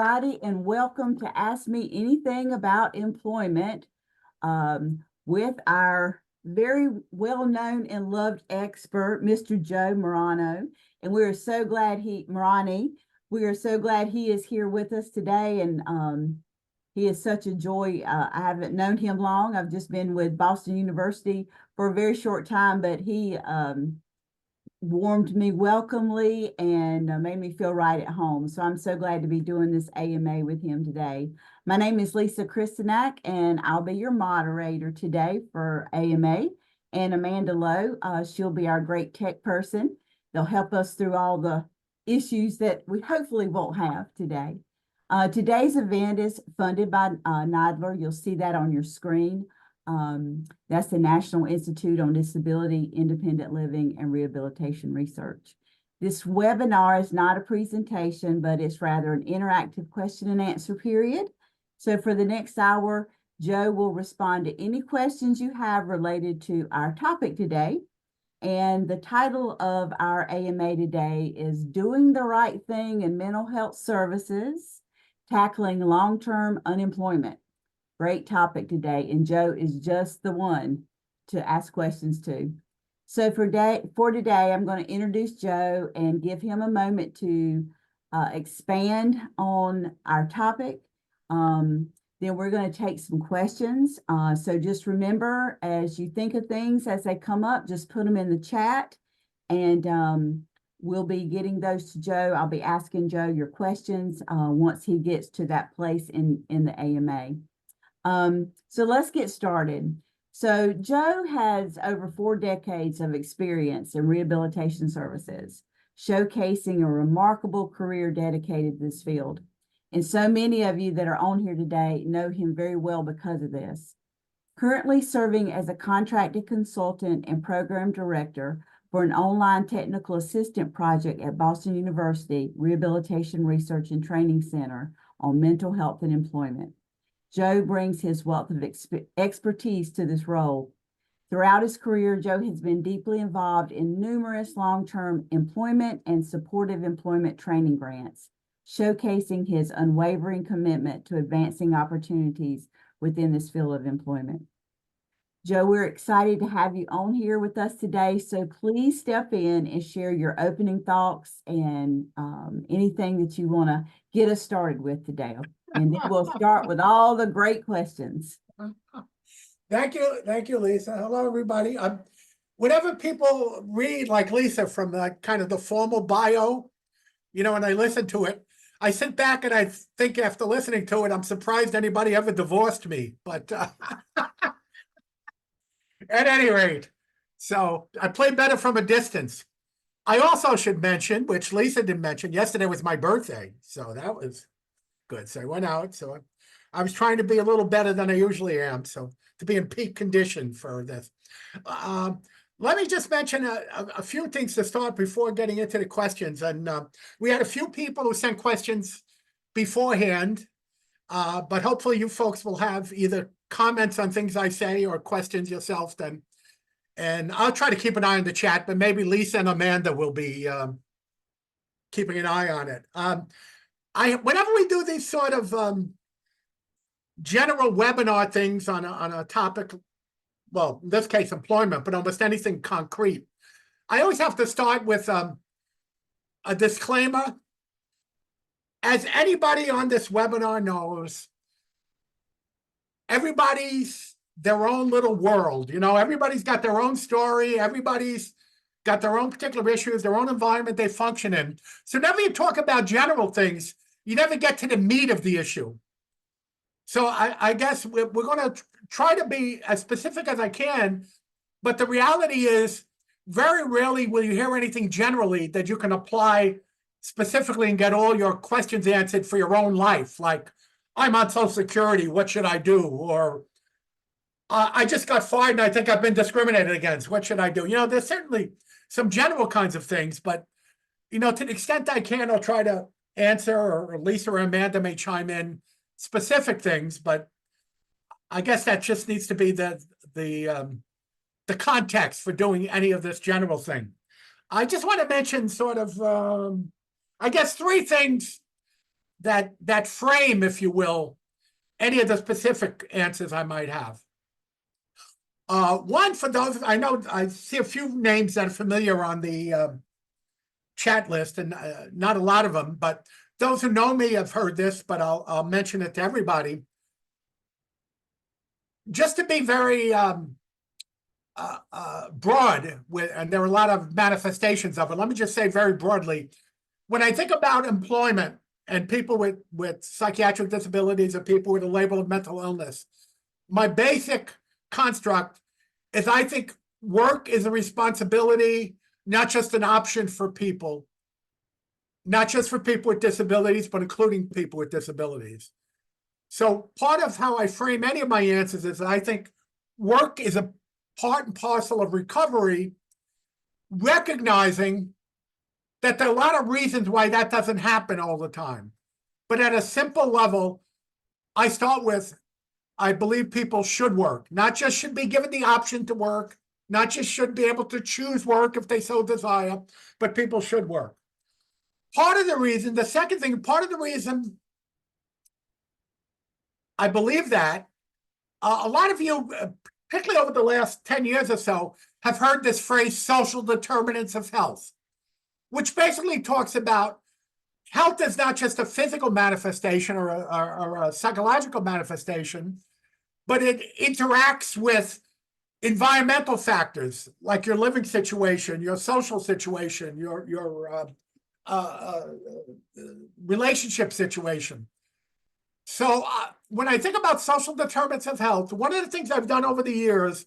Everybody, and welcome to Ask Me Anything About Employment with our very well-known and loved expert, Mr. Joe Marrone. And we are so glad we are so glad he is here with us today. And he is such a joy. I haven't known him long. I've just been with Boston University for a very short time, but he warmed me welcomely and made me feel right at home. So I'm so glad to be doing this AMA with him today. My name is Lisa Kristanak, and I'll be your moderator today for AMA. And Amanda Lowe, she'll be our great tech person. They'll help us through all the issues that we hopefully won't have today. Today's event is funded by NIDLR. You'll see that on your screen. That's the National Institute on Disability, Independent Living, and Rehabilitation Research. This webinar is not a presentation, but it's rather an interactive question and answer period. So for the next hour, Joe will respond to any questions you have related to our topic today. And the title of our AMA today is Doing the Right Thing in Mental Health Services, Tackling Long-Term Unemployment. Great topic today, and Joe is just the one to ask questions to. So for today, I'm going to introduce Joe and give him a moment to expand on our topic. Then we're going to take some questions. So just remember, as you think of things as they come up, just put them in the chat, and we'll be getting those to Joe. I'll be asking Joe your questions once he gets to that place in the AMA. So let's get started. So Joe has over 4 decades of experience in rehabilitation services, showcasing a remarkable career dedicated to this field. And so many of you that are on here today know him very well because of this. Currently serving as a contracted consultant and program director for an online technical assistant project at Boston University Rehabilitation Research and Training Center on mental health and employment. Joe brings his wealth of expertise to this role. Throughout his career, Joe has been deeply involved in numerous long-term employment and supportive employment training grants, showcasing his unwavering commitment to advancing opportunities within this field of employment. Joe, we're excited to have you on here with us today, so please step in and share your opening thoughts and anything that you want to get us started with today. And then we'll start with all the great questions. Thank you, Lisa. Hello, everybody. Whenever people read, like Lisa, from kind of the formal bio, and I listen to it, I sit back and I think after listening to it, I'm surprised anybody ever divorced me. But at any rate, so I play better from a distance. I also should mention, which Lisa didn't mention, yesterday was my birthday, so that was good. So I went out. So I was trying to be a little better than I usually am. So to be in peak condition for this. Let me just mention a few things to start before getting into the questions. And we had a few people who sent questions beforehand, but hopefully you folks will have either comments on things I say or questions yourself then. And I'll try to keep an eye on the chat, but maybe Lisa and Amanda will be keeping an eye on it. Whenever we do these sort of general webinar things on a topic, well, in this case, employment, but almost anything concrete, I always have to start with a disclaimer. As anybody on this webinar knows, everybody's their own little world. Everybody's got their own story. Everybody's got their own particular issues, their own environment they function in. So whenever you talk about general things, you never get to the meat of the issue. So I guess we're going to try to be as specific as I can, but the reality is very rarely will you hear anything generally that you can apply specifically and get all your questions answered for your own life. Like, I'm on Social Security, what should I do? Or I just got fired and I think I've been discriminated against, what should I do? There's certainly some general kinds of things, but, to the extent I can, I'll try to answer, or Lisa or Amanda may chime in specific things, but I guess that just needs to be the context for doing any of this general thing. I just want to mention sort of, I guess, 3 things that frame, if you will, any of the specific answers I might have. One, for those, I know I see a few names that are familiar on the chat list, and not a lot of them, but those who know me have heard this, but I'll mention it to everybody. Just to be very broad, and there are a lot of manifestations of it, let me just say very broadly, when I think about employment and people with psychiatric disabilities or people with a label of mental illness, my basic construct is I think work is a responsibility, not just an option for people, not just for people with disabilities, but including people with disabilities. So part of how I frame any of my answers is that I think work is a part and parcel of recovery, recognizing that there are a lot of reasons why that doesn't happen all the time. But at a simple level, I start with, I believe people should work, not just should be given the option to work, not just should be able to choose work if they so desire, but people should work. Part of the reason, the second thing, part of the reason I believe that, a lot of you, particularly over the last 10 years or so, have heard this phrase, social determinants of health, which basically talks about health is not just a physical manifestation or a psychological manifestation, but it interacts with environmental factors like your living situation, your social situation, your relationship situation. So when I think about social determinants of health, one of the things I've done over the years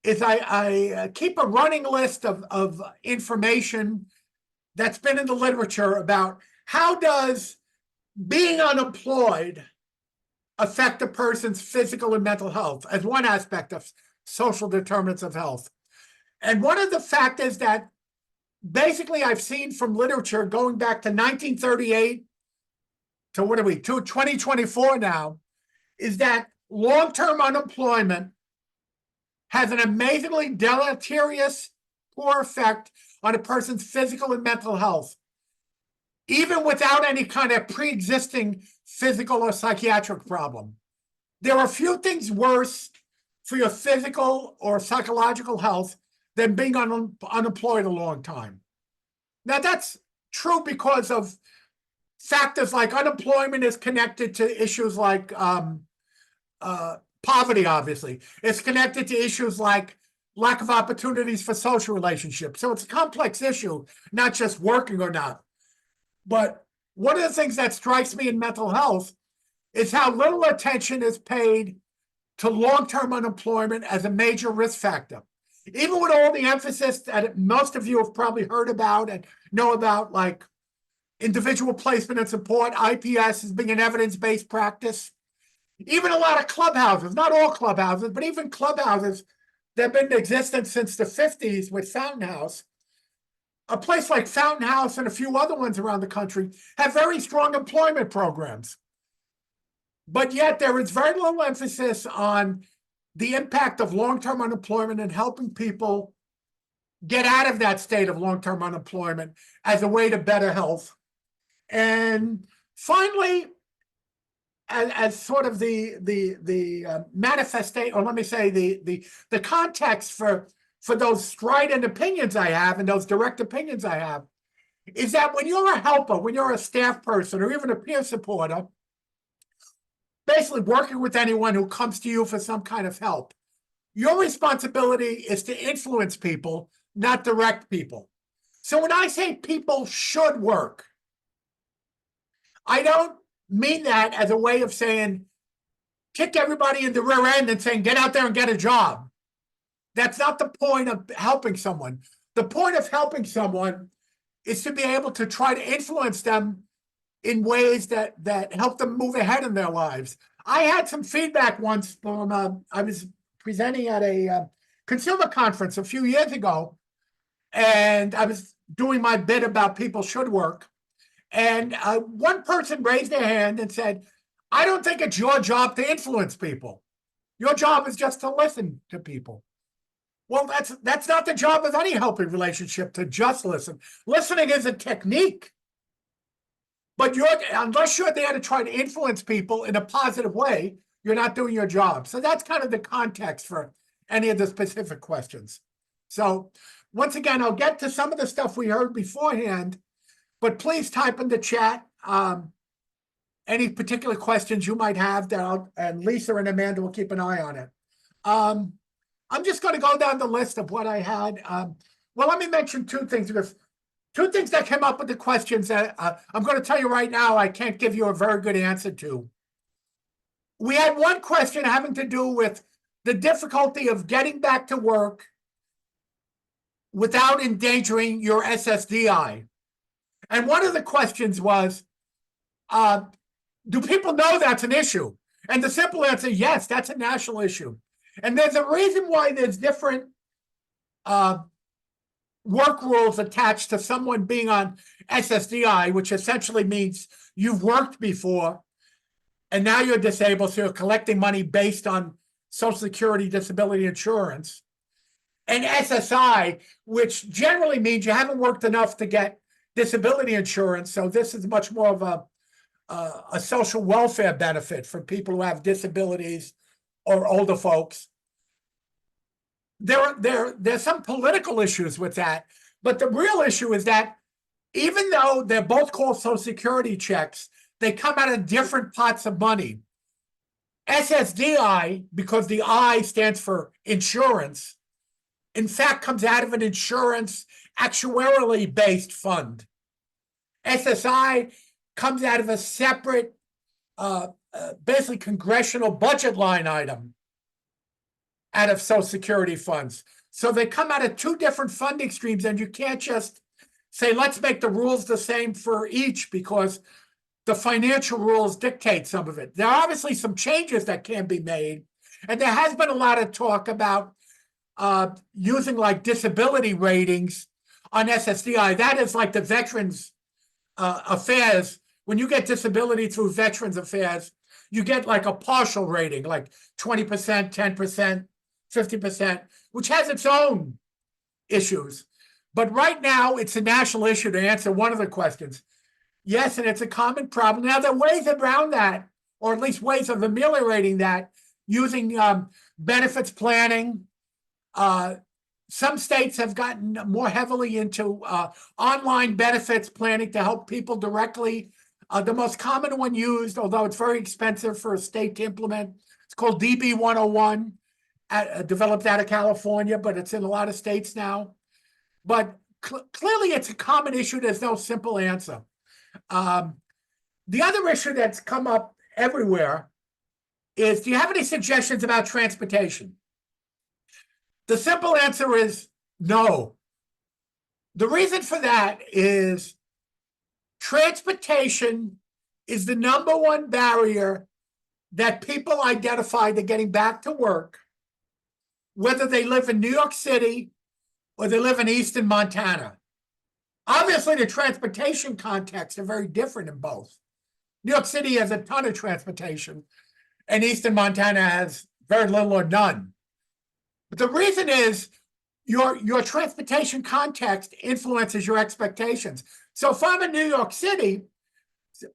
is I keep a running list of information that's been in the literature about how does being unemployed affect a person's physical and mental health as one aspect of social determinants of health. And one of the factors that basically I've seen from literature going back to 1938 to what are we, to 2024 now, is that long-term unemployment has an amazingly deleterious, poor effect on a person's physical and mental health, even without any kind of pre-existing physical or psychiatric problem. There are few things worse for your physical or psychological health than being unemployed a long time. Now, that's true because of factors like unemployment is connected to issues like poverty, obviously. It's connected to issues like lack of opportunities for social relationships. So it's a complex issue, not just working or not. But one of the things that strikes me in mental health is how little attention is paid to long-term unemployment as a major risk factor. Even with all the emphasis that most of you have probably heard about and know about, like individual placement and support, IPS as being an evidence-based practice. Even a lot of clubhouses, not all clubhouses, but even clubhouses that have been in existence since the 50s with Fountain House, a place like Fountain House and a few other ones around the country have very strong employment programs. But yet there is very little emphasis on the impact of long-term unemployment and helping people get out of that state of long-term unemployment as a way to better health. And finally, as sort of the manifestation, or let me say the context for those strident opinions I have and those direct opinions I have, is that when you're a helper, when you're a staff person, or even a peer supporter, basically working with anyone who comes to you for some kind of help, your responsibility is to influence people, not direct people. So when I say people should work, I don't mean that as a way of saying, kick everybody in the rear end and saying, get out there and get a job. That's not the point of helping someone. The point of helping someone is to be able to try to influence them in ways that help them move ahead in their lives. I had some feedback once from, I was presenting at a consumer conference a few years ago, and I was doing my bit about people should work. And one person raised their hand and said, I don't think it's your job to influence people. Your job is just to listen to people. Well, that's not the job of any helping relationship, to just listen. Listening is a technique. But unless you're there to try to influence people in a positive way, you're not doing your job. So that's kind of the context for any of the specific questions. So once again, I'll get to some of the stuff we heard beforehand, but please type in the chat any particular questions you might have and Lisa and Amanda will keep an eye on it. I'm just going to go down the list of what I had. Well, let me mention two things, because two things that came up with the questions that I'm going to tell you right now I can't give you a very good answer to. We had one question having to do with the difficulty of getting back to work without endangering your SSDI. And one of the questions was, do people know that's an issue? And the simple answer, yes, that's a national issue. And there's a reason why there's different work rules attached to someone being on SSDI, which essentially means you've worked before and now you're disabled, so you're collecting money based on Social Security disability insurance, and SSI, which generally means you haven't worked enough to get disability insurance. So this is much more of a social welfare benefit for people who have disabilities or older folks. There's some political issues with that, but the real issue is that even though they're both called Social Security checks, they come out of different pots of money. SSDI, because the I stands for insurance, in fact comes out of an insurance actuarially based fund. SSI comes out of a separate, basically congressional budget line item out of Social Security funds. So they come out of two different funding streams, and you can't just say, let's make the rules the same for each, because the financial rules dictate some of it. There are obviously some changes that can be made, and there has been a lot of talk about using like disability ratings on SSDI. That is like the Veterans Affairs. When you get disability through Veterans Affairs, you get like a partial rating, like 20%, 10%, 50%, which has its own issues. But right now, it's a national issue, to answer one of the questions. Yes, and it's a common problem. Now, there are ways around that, or at least ways of ameliorating that, using benefits planning. Some states have gotten more heavily into online benefits planning to help people directly. The most common one used, although it's very expensive for a state to implement, it's called DB 101, developed out of California, but it's in a lot of states now. But clearly, it's a common issue. There's no simple answer. The other issue that's come up everywhere is, do you have any suggestions about transportation? The simple answer is no. The reason for that is transportation is the number one barrier that people identify to getting back to work, whether they live in New York City or they live in Eastern Montana. Obviously, the transportation contexts are very different in both. New York City has a ton of transportation, and Eastern Montana has very little or none. But the reason is your transportation context influences your expectations. So if I'm in New York City,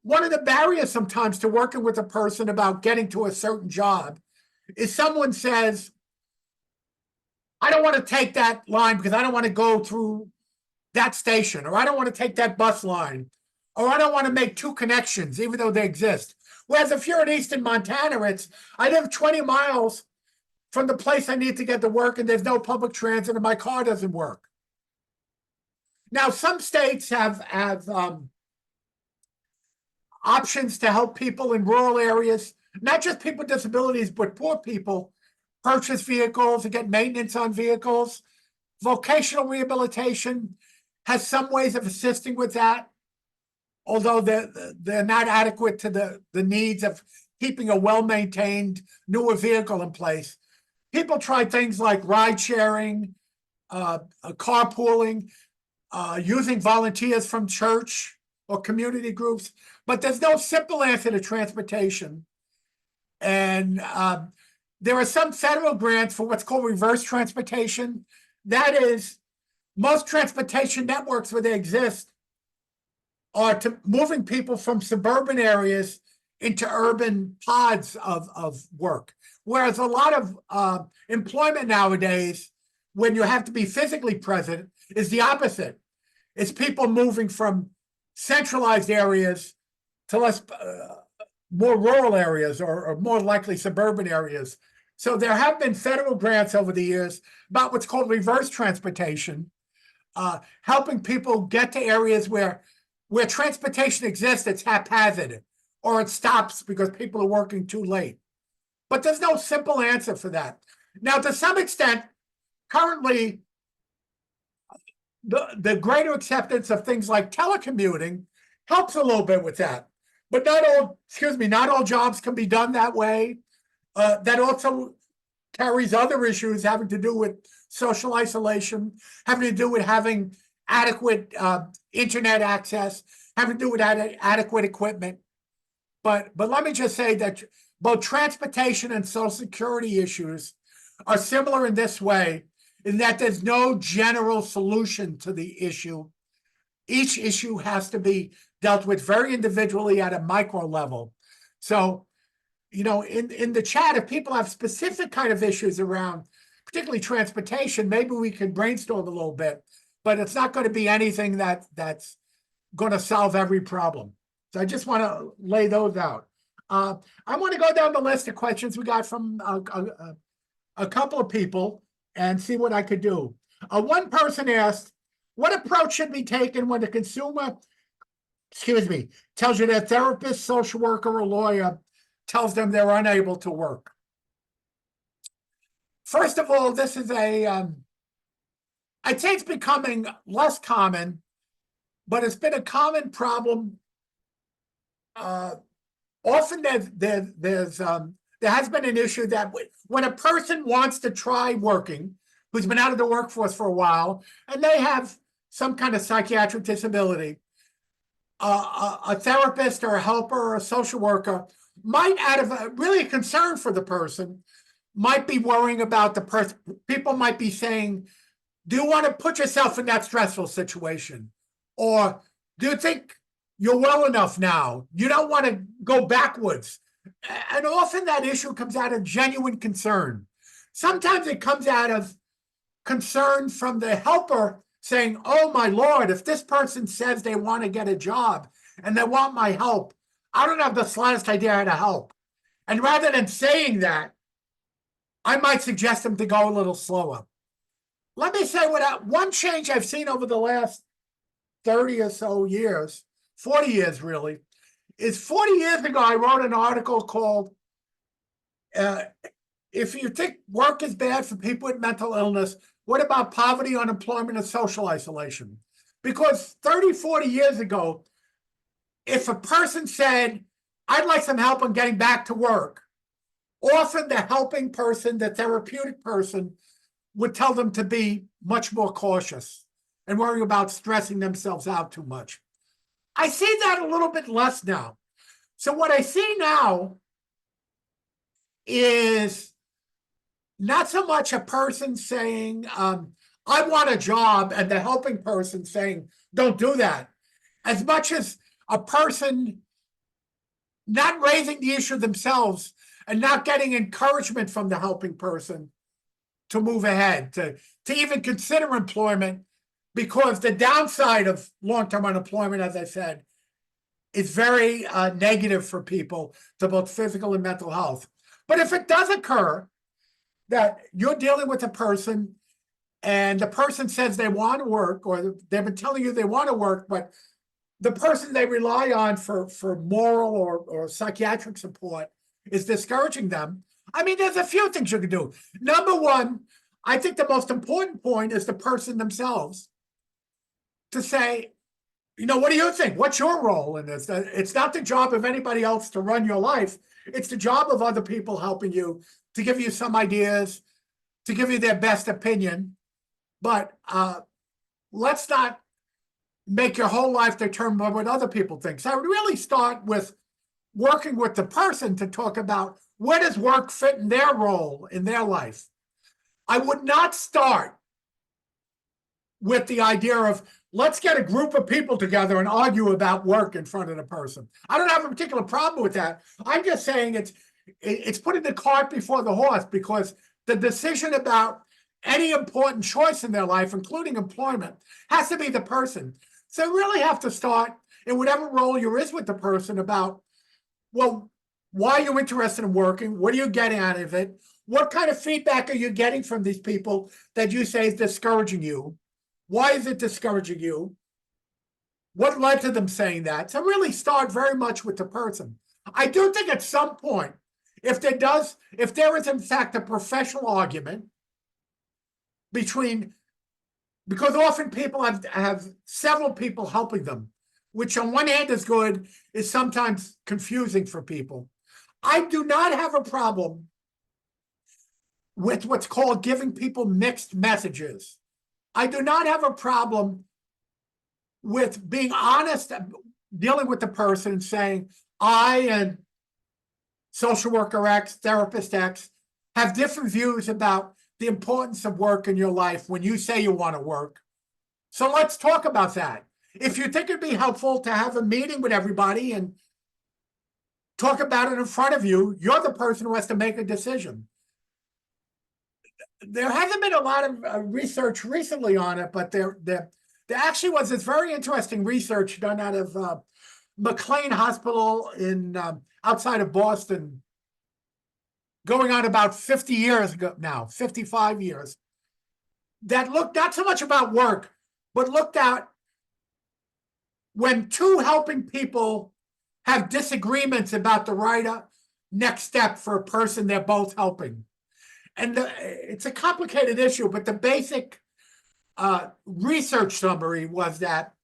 one of the barriers sometimes to working with a person about getting to a certain job is someone says, I don't want to take that line because I don't want to go through that station, or I don't want to take that bus line, or I don't want to make two connections, even though they exist. Whereas if you're in Eastern Montana, it's, I live 20 miles from the place I need to get to work, and there's no public transit, and my car doesn't work. Now, some states have options to help people in rural areas, not just people with disabilities, but poor people, purchase vehicles and get maintenance on vehicles. Vocational rehabilitation has some ways of assisting with that, although they're not adequate to the needs of keeping a well-maintained newer vehicle in place. People try things like ride sharing, carpooling, using volunteers from church or community groups, but there's no simple answer to transportation. And there are some federal grants for what's called reverse transportation. That is, most transportation networks where they exist are to moving people from suburban areas into urban pods of work. Whereas a lot of employment nowadays, when you have to be physically present, is the opposite. It's people moving from centralized areas to less more rural areas or more likely suburban areas. So there have been federal grants over the years about what's called reverse transportation, helping people get to areas where transportation exists, it's haphazard, or it stops because people are working too late. But there's no simple answer for that. Now, to some extent, currently, the greater acceptance of things like telecommuting helps a little bit with that. But not all jobs can be done that way. That also carries other issues having to do with social isolation, having to do with having adequate internet access, having to do with adequate equipment. But let me just say that both transportation and social security issues are similar in this way, in that there's no general solution to the issue. Each issue has to be dealt with very individually at a micro level. So, in the chat, if people have specific kind of issues around, particularly transportation, maybe we can brainstorm a little bit, but it's not going to be anything that's going to solve every problem. So I just want to lay those out. I want to go down the list of questions we got from a couple of people and see what I could do. One person asked, what approach should be taken when the consumer, tells you their therapist, social worker, or lawyer tells them they're unable to work? First of all, this is I'd say it's becoming less common, but it's been a common problem. Often there has been an issue that when a person wants to try working, who's been out of the workforce for a while, and they have some kind of psychiatric disability, a therapist or a helper or a social worker might, out of really a concern for the person, might be worrying about the person. People might be saying, do you want to put yourself in that stressful situation? Or do you think you're well enough now? You don't want to go backwards. And often that issue comes out of genuine concern. Sometimes it comes out of concern from the helper saying, oh my Lord, if this person says they want to get a job and they want my help, I don't have the slightest idea how to help. And rather than saying that, I might suggest them to go a little slower. Let me say one change I've seen over the last 30 or so years, 40 years really, is 40 years ago, I wrote an article called, if you think work is bad for people with mental illness, what about poverty, unemployment, and social isolation? Because 30, 40 years ago, if a person said, I'd like some help on getting back to work, often the helping person, the therapeutic person, would tell them to be much more cautious and worry about stressing themselves out too much. I see that a little bit less now. So what I see now is not so much a person saying, I want a job, and the helping person saying, don't do that, as much as a person not raising the issue themselves and not getting encouragement from the helping person to move ahead, to even consider employment, because the downside of long-term unemployment, as I said, is very negative for people to both physical and mental health. But if it does occur that you're dealing with a person and the person says they want to work, or they've been telling you they want to work, but the person they rely on for moral or psychiatric support is discouraging them, I mean, there's a few things you can do. Number one, I think the most important point is the person themselves to say, what do you think? What's your role in this? It's not the job of anybody else to run your life. It's the job of other people helping you, to give you some ideas, to give you their best opinion. But let's not make your whole life determined by what other people think. So I would really start with working with the person to talk about where does work fit in their role in their life. I would not start with the idea of let's get a group of people together and argue about work in front of the person. I don't have a particular problem with that. I'm just saying it's putting the cart before the horse, because the decision about any important choice in their life, including employment, has to be the person. So you really have to start in whatever role you're is with the person about, well, why are you interested in working? What are you getting out of it? What kind of feedback are you getting from these people that you say is discouraging you? Why is it discouraging you? What led to them saying that? So really start very much with the person. I do think at some point, if there is in fact a professional argument between, because often people have several people helping them, which on one hand is good, is sometimes confusing for people. I do not have a problem with what's called giving people mixed messages. I do not have a problem with being honest, dealing with the person and saying, I and social worker X, therapist X, have different views about the importance of work in your life when you say you want to work. So let's talk about that. If you think it'd be helpful to have a meeting with everybody and talk about it in front of you, you're the person who has to make a decision. There hasn't been a lot of research recently on it, but there actually was this very interesting research done out of McLean Hospital in outside of Boston, going on about 50 years ago now, 55 years, that looked not so much about work, but looked at when two helping people have disagreements about the right next step for a person they're both helping. And it's a complicated issue, but the basic research summary was that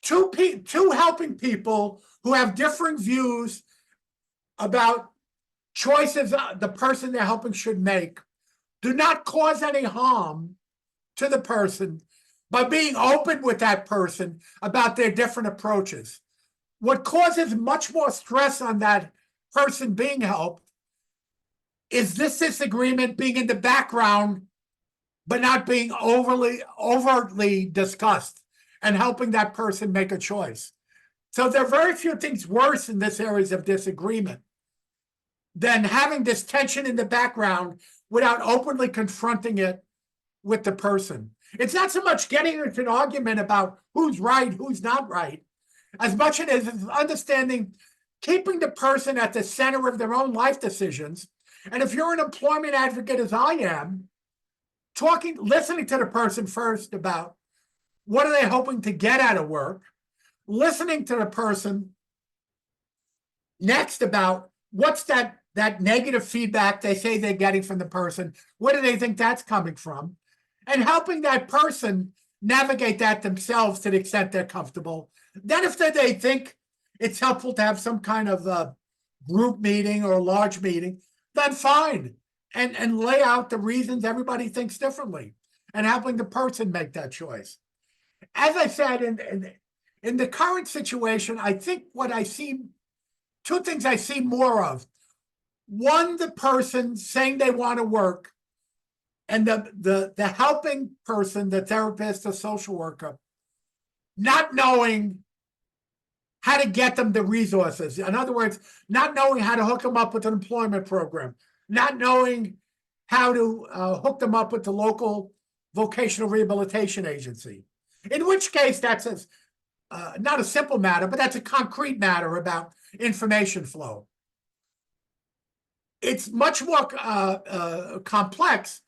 two helping people who have differing views about choices the person they're helping should make do not cause any harm to the person by being open with that person about their different approaches. What causes much more stress on that person being helped is this disagreement being in the background, but not being overtly discussed and helping that person make a choice. So there are very few things worse in this areas of disagreement than having this tension in the background without openly confronting it with the person. It's not so much getting into an argument about who's right, who's not right, as much as it's understanding, keeping the person at the center of their own life decisions. And if you're an employment advocate, as I am, listening to the person first about what are they hoping to get out of work, listening to the person next about what's that negative feedback they say they're getting from the person, where do they think that's coming from, and helping that person navigate that themselves to the extent they're comfortable. Then if they think it's helpful to have some kind of a group meeting or a large meeting, then fine. And lay out the reasons everybody thinks differently and helping the person make that choice. As I said, in the current situation, I think what I see, two things I see more of. One, the person saying they want to work, and the helping person, the therapist, the social worker, not knowing how to get them the resources. In other words, not knowing how to hook them up with an employment program, not knowing how to hook them up with the local vocational rehabilitation agency. In which case, that's not a simple matter, but that's a concrete matter about information flow. It's much more complex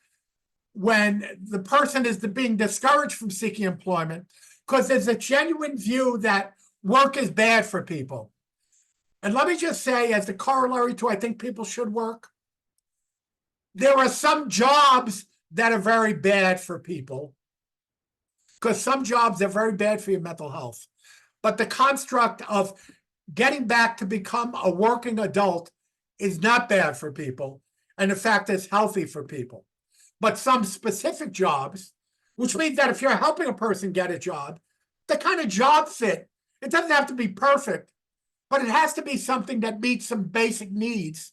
when the person is being discouraged from seeking employment because there's a genuine view that work is bad for people. And let me just say, as the corollary to I think people should work, there are some jobs that are very bad for people because some jobs are very bad for your mental health. But the construct of getting back to become a working adult is not bad for people. And in fact, it's healthy for people. But some specific jobs, which means that if you're helping a person get a job, the kind of job fit, it doesn't have to be perfect, but it has to be something that meets some basic needs.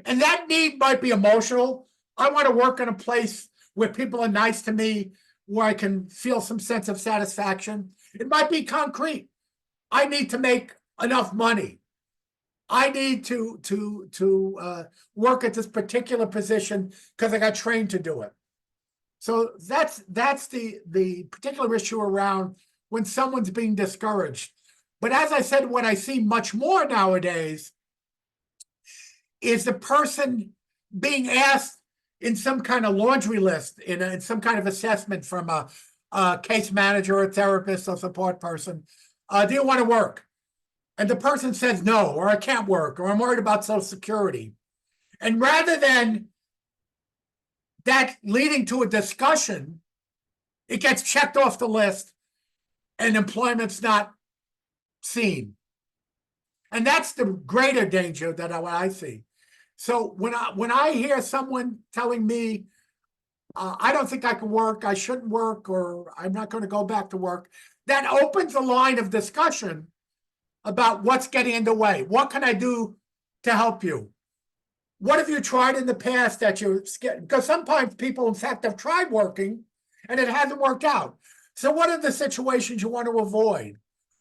And that need might be emotional. I want to work in a place where people are nice to me, where I can feel some sense of satisfaction. It might be concrete. I need to make enough money. I need to work at this particular position because I got trained to do it. So that's the particular issue around when someone's being discouraged. But as I said, what I see much more nowadays is the person being asked in some kind of laundry list, in some kind of assessment from a case manager, a therapist, or support person, do you want to work? And the person says no, or I can't work, or I'm worried about Social Security. And rather than that leading to a discussion, it gets checked off the list and employment's not seen. And that's the greater danger that I see. So when I hear someone telling me, I don't think I can work, I shouldn't work, or I'm not going to go back to work, that opens a line of discussion about what's getting in the way. What can I do to help you? What have you tried in the past that you're scared? Because sometimes people, in fact, have tried working and it hasn't worked out. So what are the situations you want to avoid?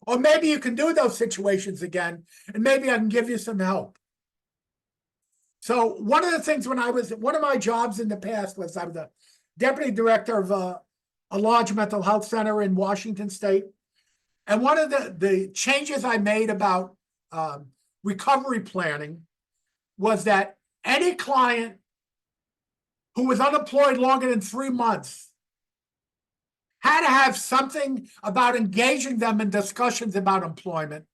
Or maybe you can do those situations again, and maybe I can give you some help. So one of the things one of my jobs in the past was I was the deputy director of a large mental health center in Washington State. And one of the changes I made about recovery planning was that any client who was unemployed longer than 3 months had to have something about engaging them in discussions about employment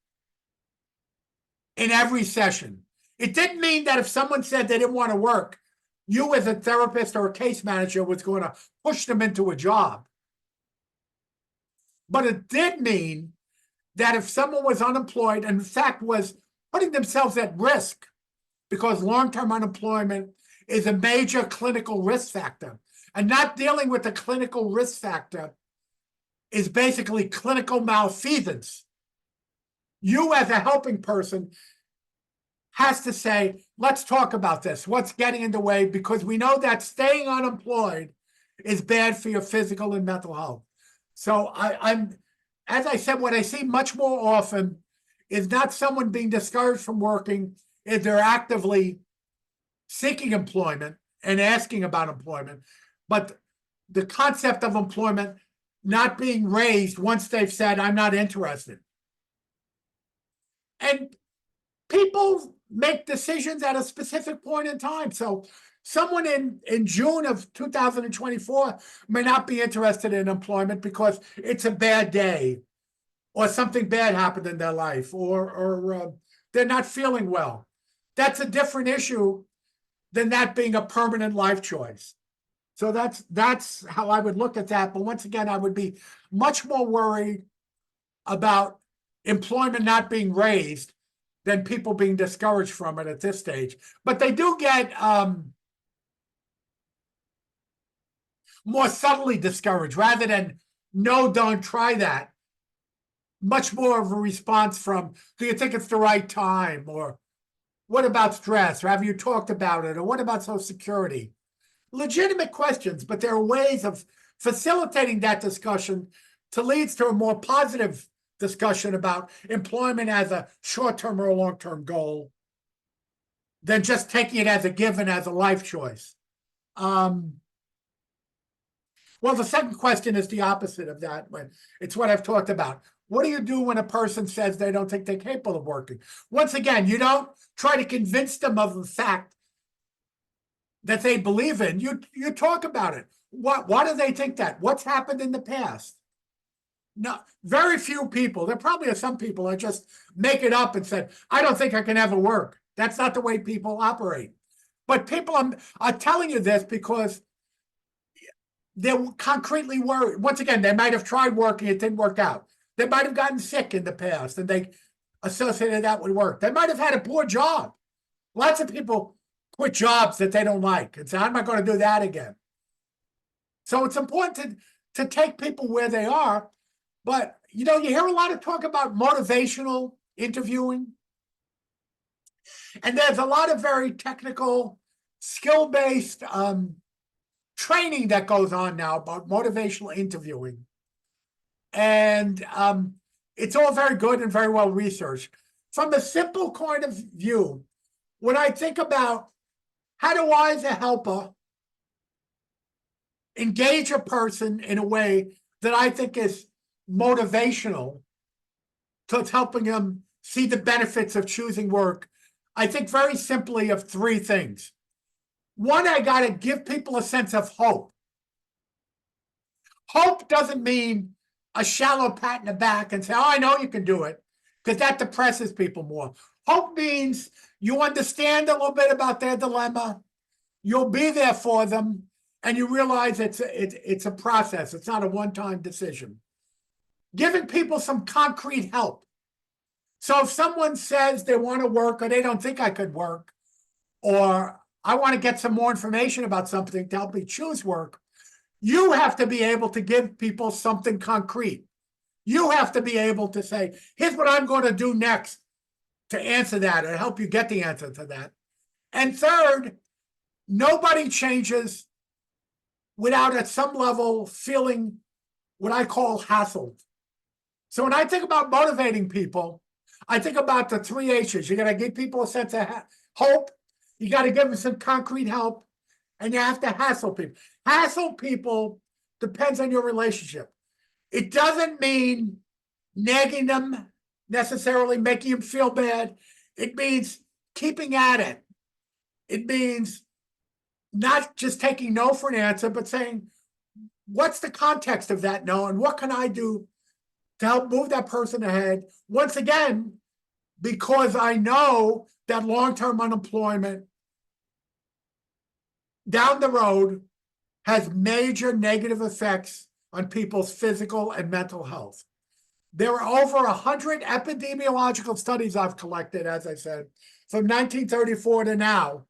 in every session. It didn't mean that if someone said they didn't want to work, you as a therapist or a case manager was going to push them into a job. But it did mean that if someone was unemployed and in fact was putting themselves at risk, because long-term unemployment is a major clinical risk factor, and not dealing with the clinical risk factor is basically clinical malfeasance. You as a helping person has to say, let's talk about this. What's getting in the way? Because we know that staying unemployed is bad for your physical and mental health. So I'm, as I said, what I see much more often is not someone being discouraged from working, if they're actively seeking employment and asking about employment, but the concept of employment not being raised once they've said, I'm not interested. And people make decisions at a specific point in time. So someone in June of 2024 may not be interested in employment because it's a bad day or something bad happened in their life, or they're not feeling well. That's a different issue than that being a permanent life choice. So that's how I would look at that. But once again, I would be much more worried about employment not being raised than people being discouraged from it at this stage. But they do get more subtly discouraged rather than, no, don't try that. Much more of a response from, do you think it's the right time? Or what about stress? Or have you talked about it? Or what about Social Security? Legitimate questions, but there are ways of facilitating that discussion to lead to a more positive discussion about employment as a short-term or a long-term goal than just taking it as a given, as a life choice. Well, the second question is the opposite of that. It's what I've talked about. What do you do when a person says they don't think they're capable of working? Once again, you don't try to convince them of the fact that they believe in. You talk about it. Why do they think that? What's happened in the past? No, very few people. There probably are some people that just make it up and said, I don't think I can ever work. That's not the way people operate. But people are telling you this because they're concretely worried. Once again, they might have tried working, it didn't work out. They might have gotten sick in the past and they associated that with work. They might have had a poor job. Lots of people quit jobs that they don't like and say, I'm not going to do that again. So it's important to take people where they are. But, you hear a lot of talk about motivational interviewing. And there's a lot of very technical, skill-based training that goes on now about motivational interviewing. And it's all very good and very well researched. From a simple point of view, when I think about how do I, as a helper, engage a person in a way that I think is motivational, so it's helping them see the benefits of choosing work, I think very simply of three things. One, I got to give people a sense of hope. Hope doesn't mean a shallow pat in the back and say, oh, I know you can do it, because that depresses people more. Hope means you understand a little bit about their dilemma, you'll be there for them, and you realize it's a process. It's not a one-time decision. Giving people some concrete help. So if someone says they want to work or they don't think I could work, or I want to get some more information about something to help me choose work, you have to be able to give people something concrete. You have to be able to say, here's what I'm going to do next to answer that or help you get the answer to that. And third, nobody changes without at some level feeling what I call hassled. So when I think about motivating people, I think about the three H's. You got to give people a sense of hope. You got to give them some concrete help, and you have to hassle people. Hassle people depends on your relationship. It doesn't mean nagging them, necessarily making them feel bad. It means keeping at it. It means not just taking no for an answer, but saying, what's the context of that no, and what can I do to help move that person ahead? Once again, because I know that long-term unemployment down the road has major negative effects on people's physical and mental health. There are over 100 epidemiological studies I've collected, as I said, from 1934 to now,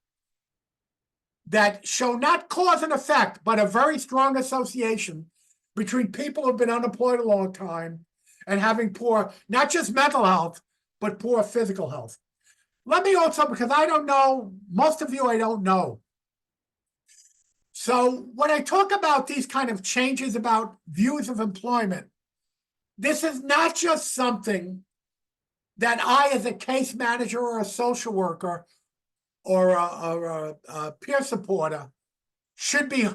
that show not cause and effect, but a very strong association between people who've been unemployed a long time and having poor, not just mental health, but poor physical health. Let me also, because I don't know, most of you I don't know. So when I talk about these kind of changes about views of employment, this is not just something that I, as a case manager or a social worker or a peer supporter, should be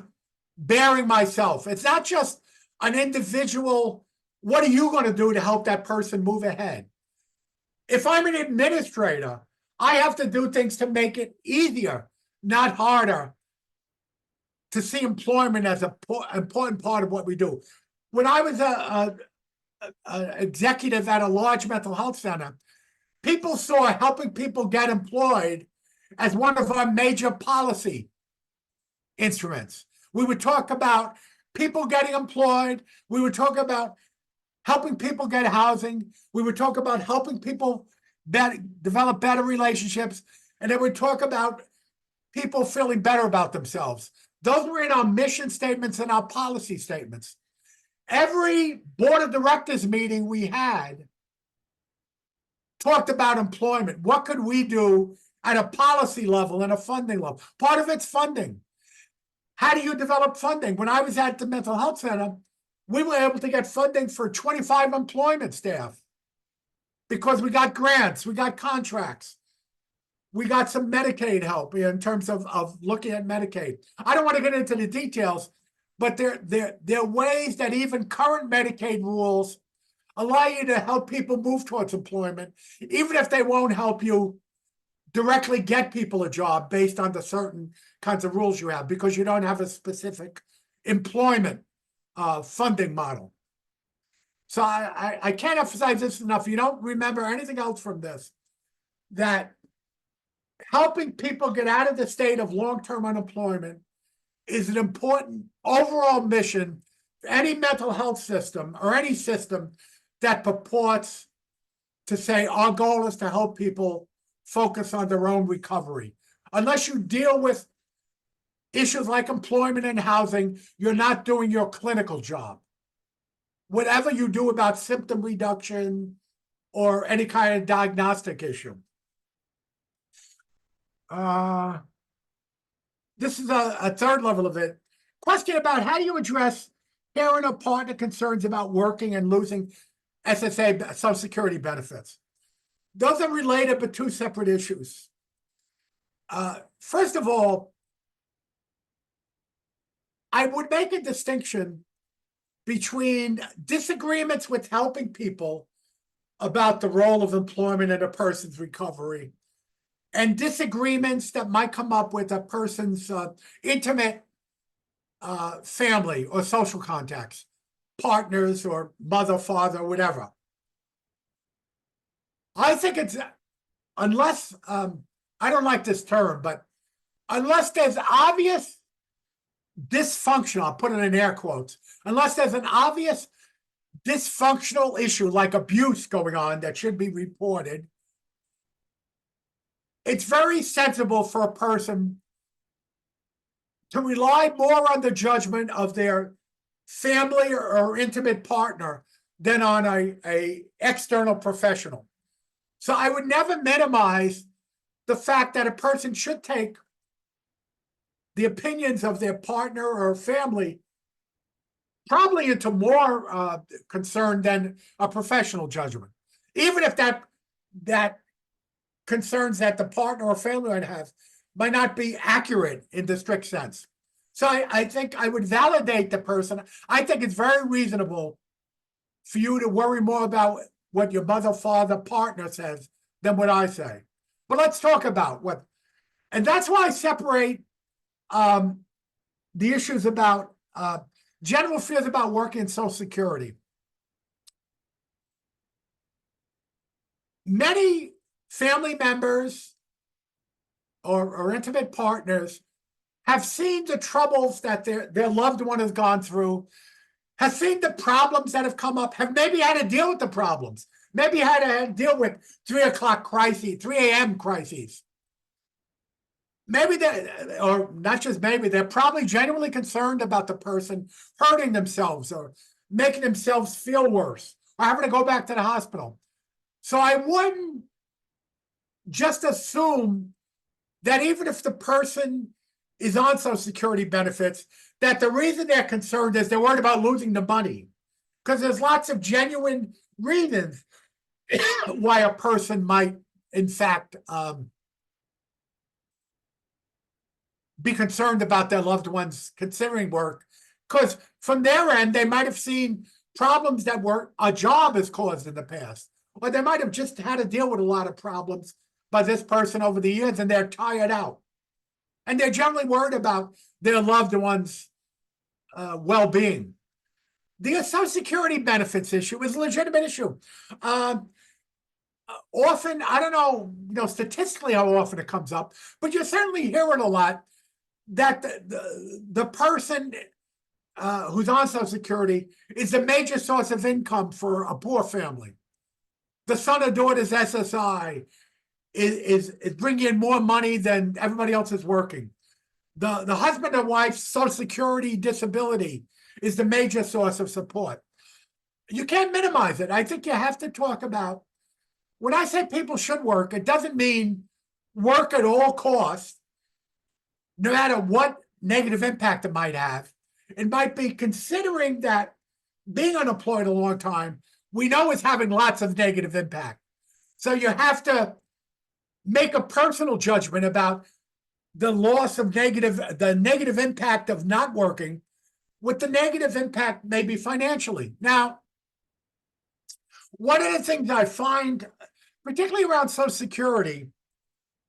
bearing myself. It's not just an individual, what are you going to do to help that person move ahead? If I'm an administrator, I have to do things to make it easier, not harder, to see employment as an important part of what we do. When I was an executive at a large mental health center, people saw helping people get employed as one of our major policy instruments. We would talk about people getting employed. We would talk about helping people get housing. We would talk about helping people develop better relationships. And then we'd talk about people feeling better about themselves. Those were in our mission statements and our policy statements. Every board of directors meeting we had talked about employment. What could we do at a policy level and a funding level? Part of it's funding. How do you develop funding? When I was at the mental health center, we were able to get funding for 25 employment staff because we got grants, we got contracts. We got some Medicaid help in terms of looking at Medicaid. I don't want to get into the details, but there are ways that even current Medicaid rules allow you to help people move towards employment, even if they won't help you directly get people a job based on the certain kinds of rules you have, because you don't have a specific employment funding model. So I can't emphasize this enough. If you don't remember anything else from this, that helping people get out of the state of long-term unemployment is an important overall mission for any mental health system or any system that purports to say our goal is to help people focus on their own recovery. Unless you deal with issues like employment and housing, you're not doing your clinical job. Whatever you do about symptom reduction or any kind of diagnostic issue. This is a third level of it. Question about how do you address parent or partner concerns about working and losing SSA, Social Security benefits? Those are related but two separate issues. First of all, I would make a distinction between disagreements with helping people about the role of employment in a person's recovery and disagreements that might come up with a person's intimate family or social contacts, partners or mother, father, whatever. I think it's, unless, I don't like this term, but unless there's obvious dysfunction, I'll put it in air quotes, unless there's an obvious dysfunctional issue like abuse going on that should be reported, it's very sensible for a person to rely more on the judgment of their family or intimate partner than on a external professional. So I would never minimize the fact that a person should take the opinions of their partner or family probably into more concern than a professional judgment, even if that concerns that the partner or family might have might not be accurate in the strict sense. So I think I would validate the person. I think it's very reasonable for you to worry more about what your mother, father, partner says than what I say. But let's talk about what, and that's why I separate the issues about general fears about working in Social Security. Many family members or intimate partners have seen the troubles that their loved one has gone through, have seen the problems that have come up, have maybe had to deal with the problems, maybe had to deal with 3 o'clock crises, 3 a.m. crises. Maybe they, or not just maybe, they're probably genuinely concerned about the person hurting themselves or making themselves feel worse or having to go back to the hospital. So I wouldn't just assume that even if the person is on Social Security benefits, that the reason they're concerned is they're worried about losing the money. Because there's lots of genuine reasons why a person might, in fact, be concerned about their loved ones considering work. Because from their end, they might have seen problems that were a job has caused in the past. Or they might have just had to deal with a lot of problems by this person over the years, and they're tired out. And they're generally worried about their loved ones' well-being. The Social Security benefits issue is a legitimate issue. Often, I don't know, statistically how often it comes up, but you certainly hear it a lot that the person who's on Social Security is a major source of income for a poor family. The son or daughter's SSI is bringing in more money than everybody else is working. The husband or wife's Social Security disability is the major source of support. You can't minimize it. I think you have to talk about, when I say people should work, it doesn't mean work at all costs, no matter what negative impact it might have. It might be considering that being unemployed a long time, we know is having lots of negative impact. So you have to make a personal judgment about the loss of the negative impact of not working, with the negative impact maybe financially. Now, one of the things I find, particularly around Social Security,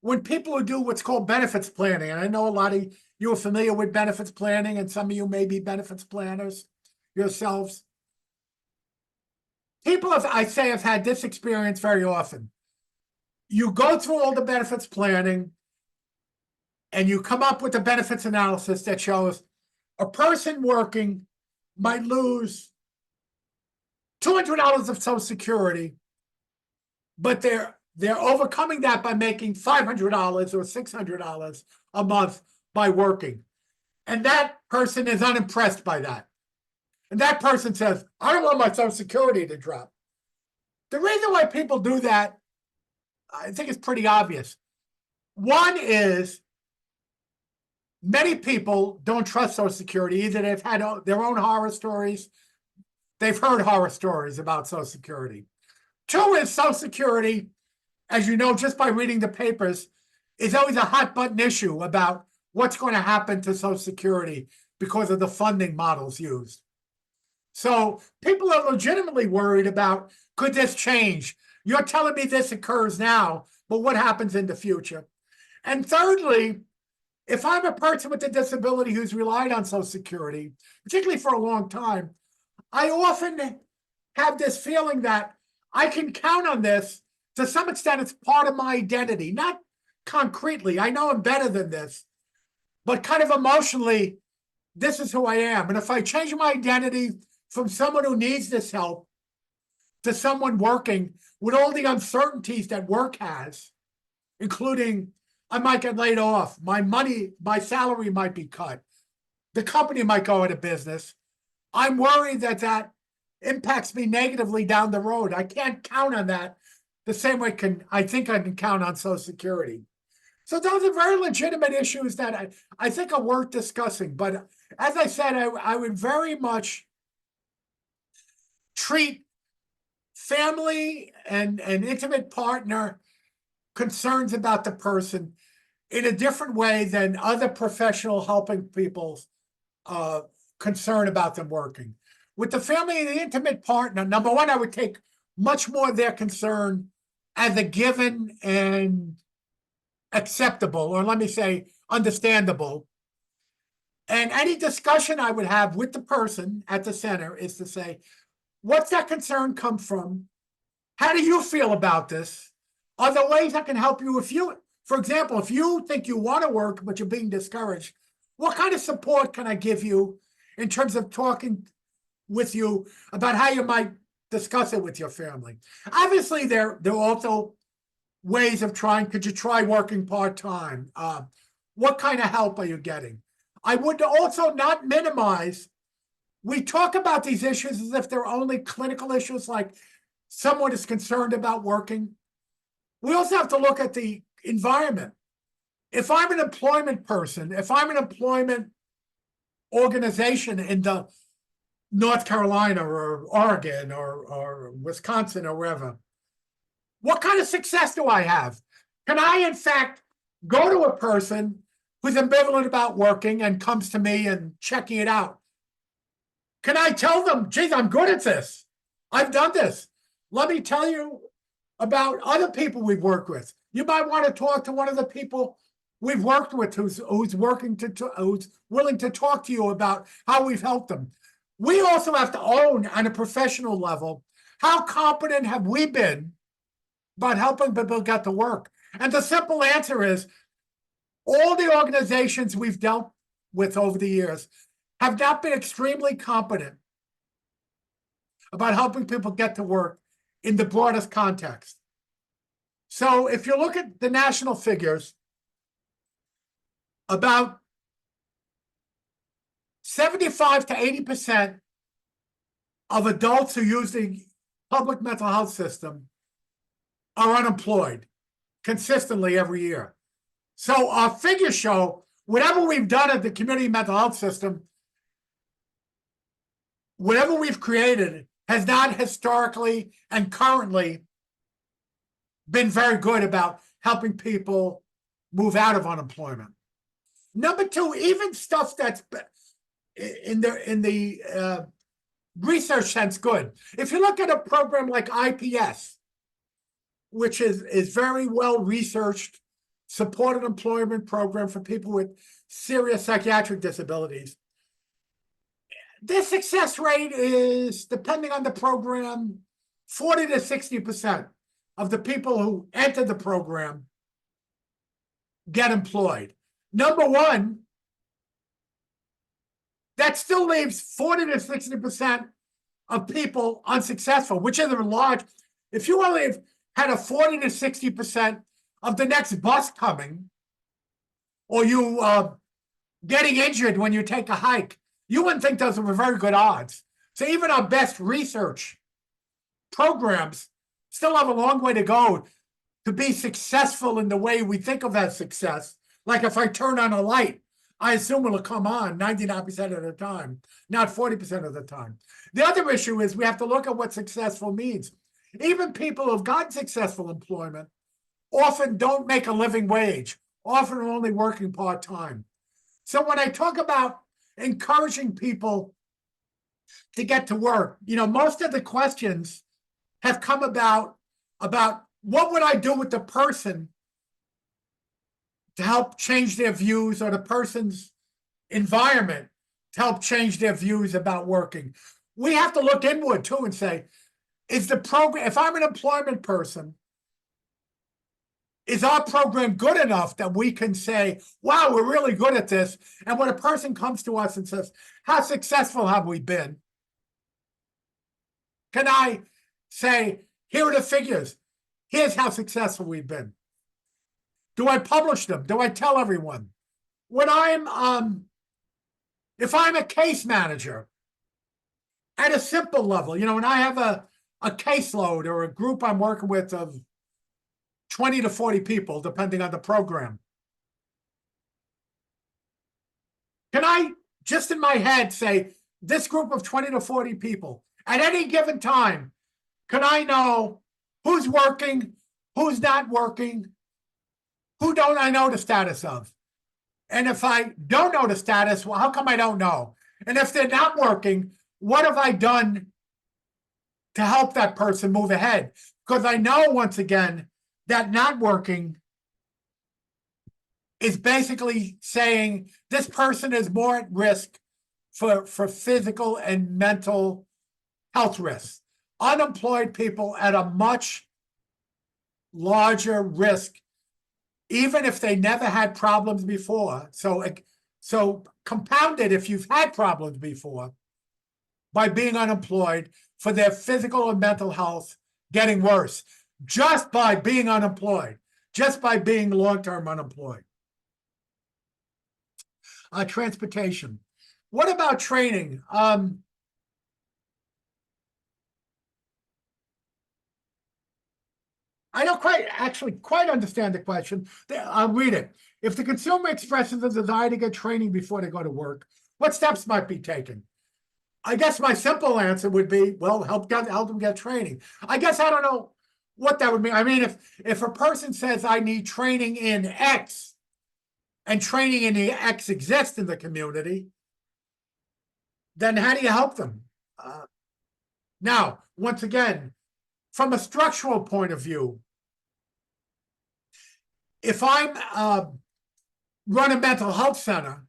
when people who do what's called benefits planning, and I know a lot of you are familiar with benefits planning, and some of you may be benefits planners yourselves. People, I say, have had this experience very often. You go through all the benefits planning, and you come up with a benefits analysis that shows a person working might lose $200 of Social Security, but they're overcoming that by making $500 or $600 a month by working. And that person is unimpressed by that. And that person says, I don't want my Social Security to drop. The reason why people do that, I think it's pretty obvious. One is many people don't trust Social Security. Either they've had their own horror stories, they've heard horror stories about Social Security. Two is Social Security, as you know, just by reading the papers, is always a hot button issue about what's going to happen to Social Security because of the funding models used. So people are legitimately worried about, could this change? You're telling me this occurs now, but what happens in the future? And thirdly, if I'm a person with a disability who's relied on Social Security, particularly for a long time, I often have this feeling that I can count on this. To some extent, it's part of my identity, not concretely. I know I'm better than this, but kind of emotionally, this is who I am. And if I change my identity from someone who needs this help to someone working with all the uncertainties that work has, including I might get laid off, my money, my salary might be cut, the company might go out of business. I'm worried that that impacts me negatively down the road. I can't count on that the same way I think I can count on Social Security. So those are very legitimate issues that I think are worth discussing. But as I said, I would very much treat family and intimate partner concerns about the person in a different way than other professional helping people's concern about them working. With the family and the intimate partner, number one, I would take much more of their concern as a given and acceptable, or let me say understandable. And any discussion I would have with the person at the center is to say, what's that concern come from? How do you feel about this? Are there ways I can help you? For example, if you think you want to work, but you're being discouraged, what kind of support can I give you in terms of talking with you about how you might discuss it with your family? Obviously, there are also ways of trying. Could you try working part-time? What kind of help are you getting? I would also not minimize. We talk about these issues as if they're only clinical issues, like someone is concerned about working. We also have to look at the environment. If I'm an employment person, if I'm an employment organization in the North Carolina or Oregon or Wisconsin or wherever, what kind of success do I have? Can I, in fact, go to a person who's ambivalent about working and comes to me and checking it out? Can I tell them, geez, I'm good at this. I've done this. Let me tell you about other people we've worked with. You might want to talk to one of the people we've worked with who's willing to talk to you about how we've helped them. We also have to own on a professional level, how competent have we been about helping people get to work? And the simple answer is, all the organizations we've dealt with over the years have not been extremely competent about helping people get to work in the broadest context. So if you look at the national figures, about 75 to 80% of adults who use the public mental health system are unemployed consistently every year. So our figures show whatever we've done at the community mental health system, whatever we've created has not historically and currently been very good about helping people move out of unemployment. Number two, even stuff that's in the research sense good. If you look at a program like IPS, which is very well researched, supported employment program for people with serious psychiatric disabilities, their success rate is, depending on the program, 40 to 60% of the people who enter the program get employed. Number one, that still leaves 40 to 60% of people unsuccessful, which is a large. If you only had a 40 to 60% of the next bus coming, or you getting injured when you take a hike, you wouldn't think those were very good odds. So even our best research programs still have a long way to go to be successful in the way we think of as success. Like if I turn on a light, I assume it'll come on 99% of the time, not 40% of the time. The other issue is we have to look at what successful means. Even people who've gotten successful employment often don't make a living wage, often are only working part-time. So when I talk about encouraging people to get to work, most of the questions have come about what would I do with the person to help change their views, or the person's environment to help change their views about working. We have to look inward too and say, is the program, if I'm an employment person, is our program good enough that we can say, wow, we're really good at this? And when a person comes to us and says, how successful have we been? Can I say, here are the figures. Here's how successful we've been. Do I publish them? Do I tell everyone? When if I'm a case manager at a simple level, when I have a caseload or a group I'm working with of 20 to 40 people, depending on the program, can I just in my head say, this group of 20 to 40 people, at any given time, can I know who's working, who's not working, who don't I know the status of? And if I don't know the status, well, how come I don't know? And if they're not working, what have I done to help that person move ahead? Because I know, once again, that not working is basically saying this person is more at risk for physical and mental health risks. Unemployed people at a much larger risk, even if they never had problems before. So compounded, if you've had problems before, by being unemployed, for their physical and mental health getting worse, just by being unemployed, just by being long-term unemployed. Transportation. What about training? I don't quite understand the question. I'll read it. If the consumer expresses a desire to get training before they go to work, what steps might be taken? I guess my simple answer would be, well, help them get training. I guess I don't know what that would mean. I mean, if a person says I need training in X, and training in the X exists in the community, then how do you help them? Now, once again, from a structural point of view, if I'm run a mental health center,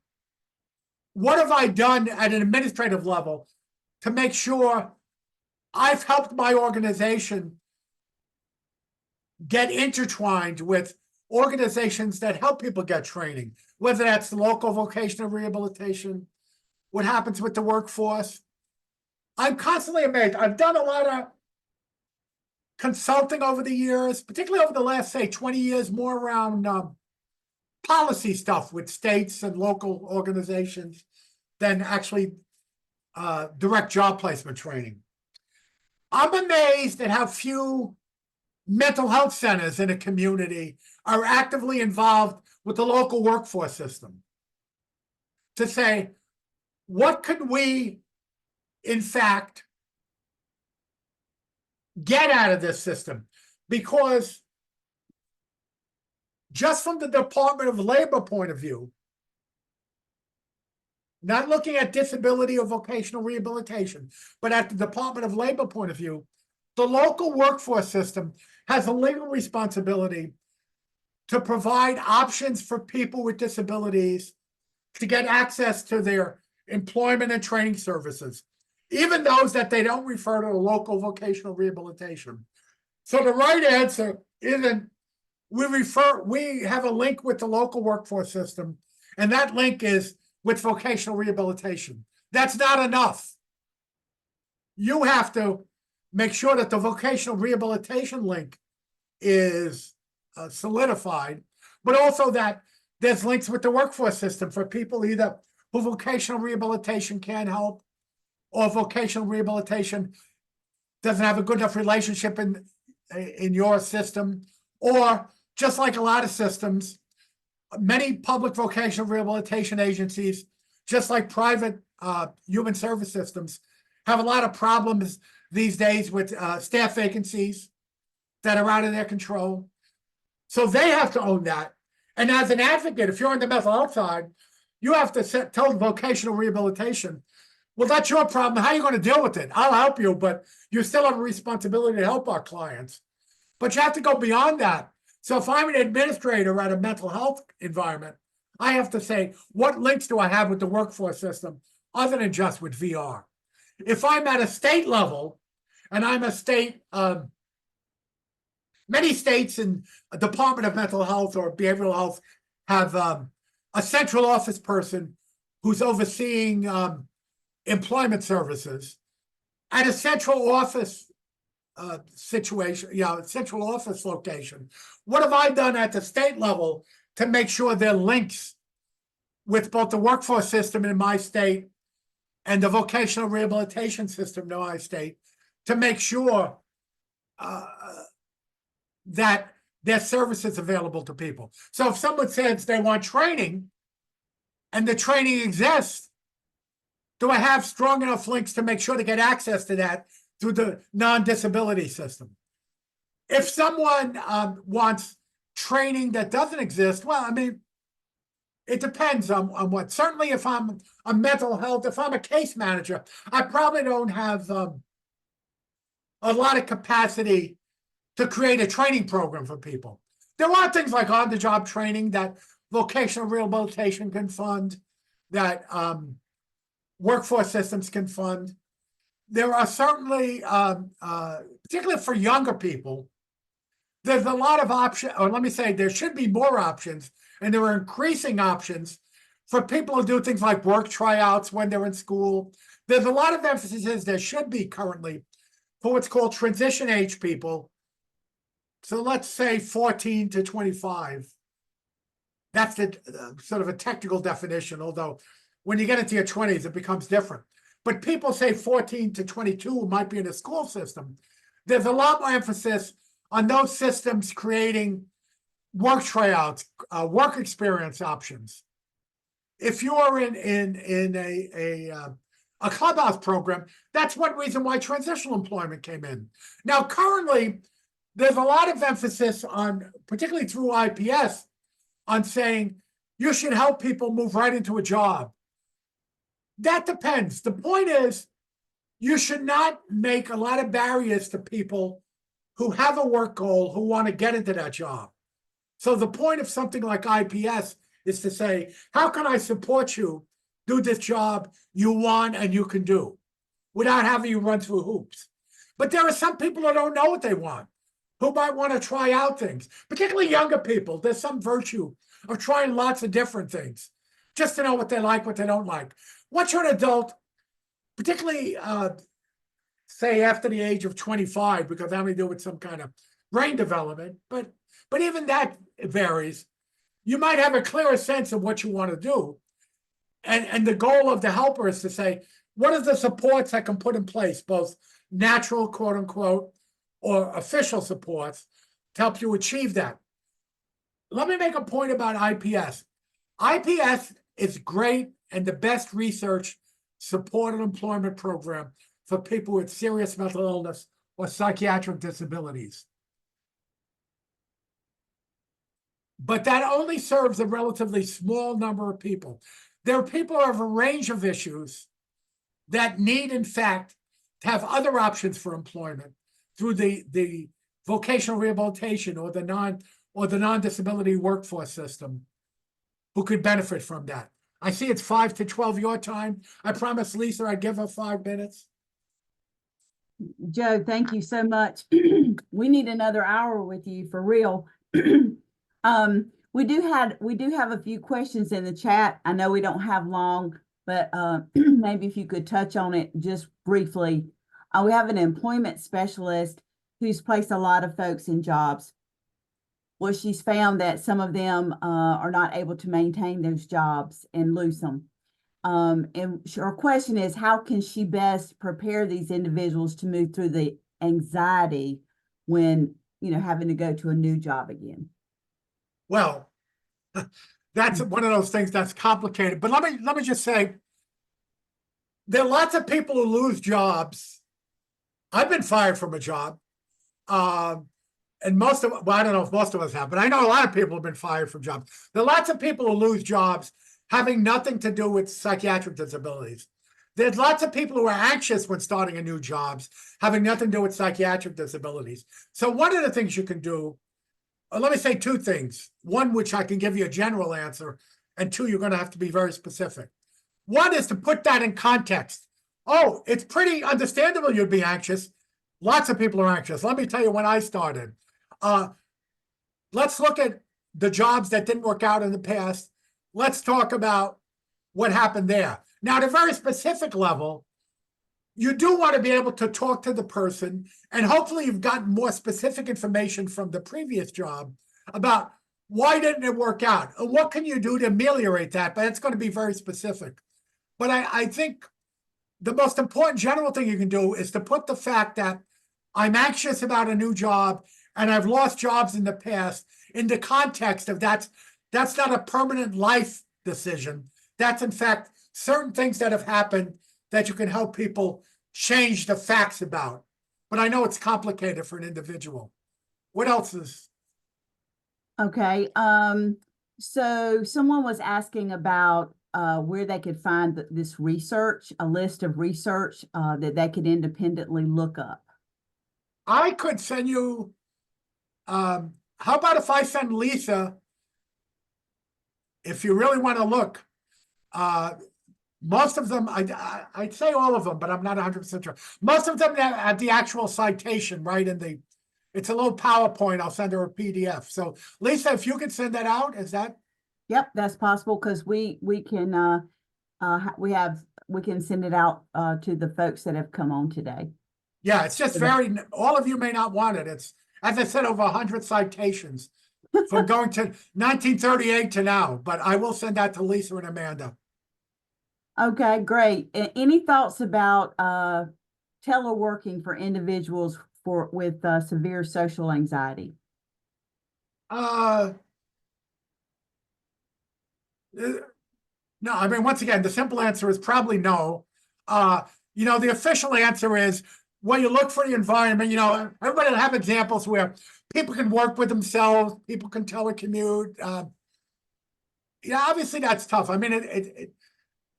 what have I done at an administrative level to make sure I've helped my organization get intertwined with organizations that help people get training, whether that's the local vocational rehabilitation, what happens with the workforce? I'm constantly amazed. I've done a lot of consulting over the years, particularly over the last, say, 20 years, more around policy stuff with states and local organizations than actually direct job placement training. I'm amazed at how few mental health centers in a community are actively involved with the local workforce system to say, what could we, in fact, get out of this system? Because just from the Department of Labor point of view, not looking at disability or vocational rehabilitation, but at the Department of Labor point of view, the local workforce system has a legal responsibility to provide options for people with disabilities to get access to their employment and training services, even those that they don't refer to the local vocational rehabilitation. So the right answer isn't we have a link with the local workforce system, and that link is with vocational rehabilitation. That's not enough. You have to make sure that the vocational rehabilitation link is solidified, but also that there's links with the workforce system for people either who vocational rehabilitation can help, or vocational rehabilitation doesn't have a good enough relationship in your system, or just like a lot of systems, many public vocational rehabilitation agencies, just like private human service systems, have a lot of problems these days with staff vacancies that are out of their control. So they have to own that. And as an advocate, if you're on the mental health side, you have to tell the vocational rehabilitation, well, that's your problem. How are you going to deal with it? I'll help you, but you still have a responsibility to help our clients. But you have to go beyond that. So if I'm an administrator at a mental health environment, I have to say, what links do I have with the workforce system other than just with VR? If I'm at a state level, and I'm a state, many states and Department of Mental Health or Behavioral Health have a central office person who's overseeing employment services at a central office situation, central office location. What have I done at the state level to make sure there are links with both the workforce system in my state and the vocational rehabilitation system in my state to make sure that their services available to people? So if someone says they want training and the training exists, do I have strong enough links to make sure to get access to that through the non-disability system? If someone wants training that doesn't exist, well, I mean, it depends on what. Certainly, if I'm a mental health, if I'm a case manager, I probably don't have a lot of capacity to create a training program for people. There are things like on-the-job training that vocational rehabilitation can fund, that workforce systems can fund. There are certainly, particularly for younger people, there's a lot of options, or let me say, there should be more options, and there are increasing options for people who do things like work tryouts when they're in school. There's a lot of emphasis there should be currently for what's called transition age people. So let's say 14 to 25. That's the sort of a technical definition, although when you get into your 20s, it becomes different. But people say 14 to 22 who might be in the school system. There's a lot more emphasis on those systems creating work tryouts, work experience options. If you're in a clubhouse program, that's one reason why transitional employment came in. Now, currently, there's a lot of emphasis on, particularly through IPS, on saying you should help people move right into a job. That depends. The point is, you should not make a lot of barriers to people who have a work goal, who want to get into that job. So the point of something like IPS is to say, how can I support you do this job you want and you can do without having you run through hoops? But there are some people who don't know what they want, who might want to try out things, particularly younger people. There's some virtue of trying lots of different things just to know what they like, what they don't like. Once you're an adult, particularly say after the age of 25, because having to do with some kind of brain development, but even that varies. You might have a clearer sense of what you want to do. And the goal of the helper is to say, what are the supports I can put in place, both natural, quote unquote, or official supports to help you achieve that? Let me make a point about IPS. IPS is great and the best research supported employment program for people with serious mental illness or psychiatric disabilities. But that only serves a relatively small number of people. There are people who have a range of issues that need, in fact, to have other options for employment through the vocational rehabilitation or the non-disability workforce system, who could benefit from that. I see it's 5 to 12 your time. I promised Lisa I'd give her 5 minutes. Joe, thank you so much. We need another hour with you for real. We do have a few questions in the chat. I know we don't have long, but maybe if you could touch on it just briefly. We have an employment specialist who's placed a lot of folks in jobs. Well, she's found that some of them are not able to maintain those jobs and lose them. And her question is, how can she best prepare these individuals to move through the anxiety when, having to go to a new job again? Well, that's one of those things that's complicated. But let me just say, there are lots of people who lose jobs. I've been fired from a job. And most of, well, I don't know if most of us have, but I know a lot of people have been fired from jobs. There are lots of people who lose jobs having nothing to do with psychiatric disabilities. There's lots of people who are anxious when starting a new jobs, having nothing to do with psychiatric disabilities. So one of the things you can do, let me say two things. One, which I can give you a general answer, and two, you're going to have to be very specific. One is to put that in context. Oh, it's pretty understandable you'd be anxious. Lots of people are anxious. Let me tell you when I started. Let's look at the jobs that didn't work out in the past. Let's talk about what happened there. Now, at a very specific level, you do want to be able to talk to the person, and hopefully you've gotten more specific information from the previous job about why didn't it work out, and what can you do to ameliorate that, but it's going to be very specific. But I think the most important general thing you can do is to put the fact that I'm anxious about a new job and I've lost jobs in the past in the context of that's not a permanent life decision. That's in fact certain things that have happened that you can help people change the facts about. But I know it's complicated for an individual. What else is? Okay, so someone was asking about where they could find this research, a list of research that they could independently look up. I could send you, how about if I send Lisa, if you really want to look, most of them, I'd say all of them, but I'm not 100% sure. Most of them have the actual citation, right? It's a little PowerPoint. I'll send her a PDF. So Lisa, if you could send that out, is that? Yep, that's possible because we can we can send it out to the folks that have come on today. Yeah, it's just very, all of you may not want it. It's, as I said, over 100 citations from going to 1938 to now, but I will send that to Lisa and Amanda. Okay, great. Any thoughts about teleworking for individuals with severe social anxiety? No, I mean, once again, the simple answer is probably no. The official answer is when you look for the environment, everybody will have examples where people can work with themselves, people can telecommute. Obviously that's tough. I mean,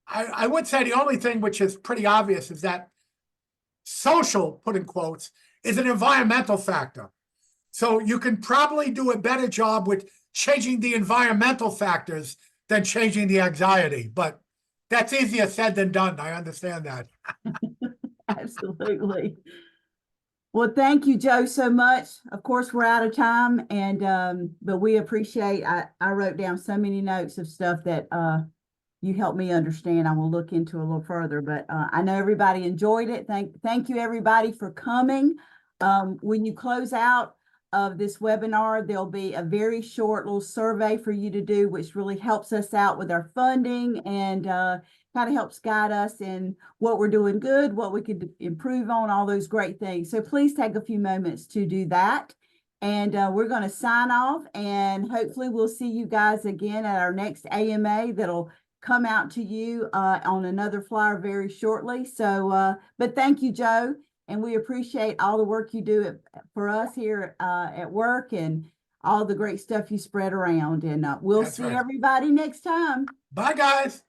I would say the only thing which is pretty obvious is that social, put in quotes, is an environmental factor. So you can probably do a better job with changing the environmental factors than changing the anxiety. But that's easier said than done. I understand that. Absolutely. Well, thank you, Joe, so much. Of course, we're out of time, and but we appreciate. I wrote down so many notes of stuff that you helped me understand. I will look into a little further, but I know everybody enjoyed it. Thank you, everybody, for coming. When you close out of this webinar, there'll be a very short little survey for you to do, which really helps us out with our funding and kind of helps guide us in what we're doing good, what we could improve on, all those great things. So please take a few moments to do that. And we're going to sign off, and hopefully we'll see you guys again at our next AMA that'll come out to you on another flyer very shortly. So, but thank you, Joe. And we appreciate all the work you do for us here at work and all the great stuff you spread around. And we'll see everybody next time. Bye, guys.